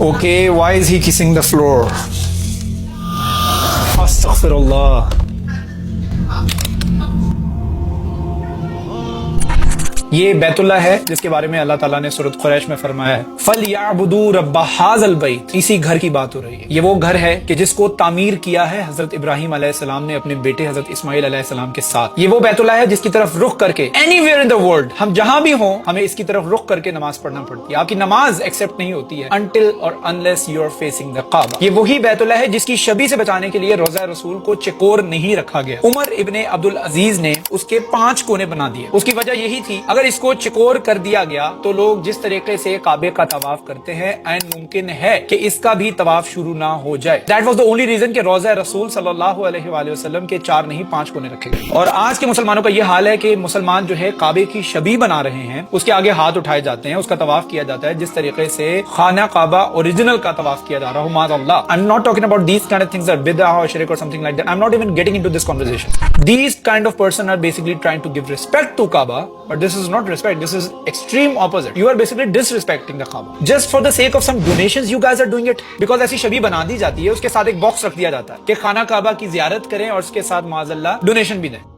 Okay, why is he kissing the floor? Astaghfirullah. یہ بیت اللہ ہے جس کے بارے میں اللہ تعالیٰ نے سورۃ قریش میں فرمایا ہے فَلْيَعْبُدُوا رَبَّ هَذَا الْبَيْتِ، اسی گھر کی بات ہو رہی ہے۔ یہ وہ گھر ہے کہ جس کو تعمیر کیا ہے حضرت ابراہیم علیہ السلام نے اپنے بیٹے حضرت اسماعیل علیہ السلام کے ساتھ۔ یہ وہ بیت اللہ ہے جس کی طرف رخ کر کے any where in the world, ہم جہاں بھی ہوں ہمیں اس کی طرف رخ کر کے نماز پڑھنا پڑتی ہے۔ آپ کی نماز ایکسیپٹ نہیں ہوتی ہے until or unless you are facing the Kaaba۔ یہ وہی بیت اللہ ہے جس کی شبیہ سے بچانے کے لیے روضہ رسول کو چکور نہیں رکھا گیا۔ عمر ابن عبدالعزیز نے اس کے 5 کونے بنا دیے۔ اس کی وجہ یہی تھی اگر اس کو چکور کر دیا گیا تو لوگ جس طریقے سے کعبے کا طواف کرتے ہیں عین ممکن ہے کہ اس کا بھی طواف شروع نہ ہو جائے۔ That was the only reason کہ روضہ رسول صلی اللہ علیہ وآلہ وسلم کے 4 نہیں 5 کونے رکھے گئے۔ اور آج کے مسلمانوں کا یہ حال ہے کہ مسلمان جو ہے کعبے کی شبیہ بنا رہے ہیں، اس کے آگے ہاتھ اٹھائے جاتے ہیں، اس کا طواف کیا جاتا ہے جس طریقے سے خانہ کعبہ اوریجنل کا طواف کیا جا رہا ہو معاذ اللہ۔ I'm not talking about these kind of things that bid'ah or shirk or something like that. I'm not even getting into this conversation. These kind of person are basically trying to give respect to Kaaba, but this is not respect, this is extreme opposite. You are basically disrespecting the Kaaba. Just for the sake of some donations you guys are doing it. Because ایسی شبیہ بنا دی جاتی ہے، اس کے ساتھ ایک box رکھ دیا جاتا ہے کہ خانہ کعبہ کی زیارت کریں اور اس کے ساتھ معاذ اللہ ڈونیشن بھی دیں۔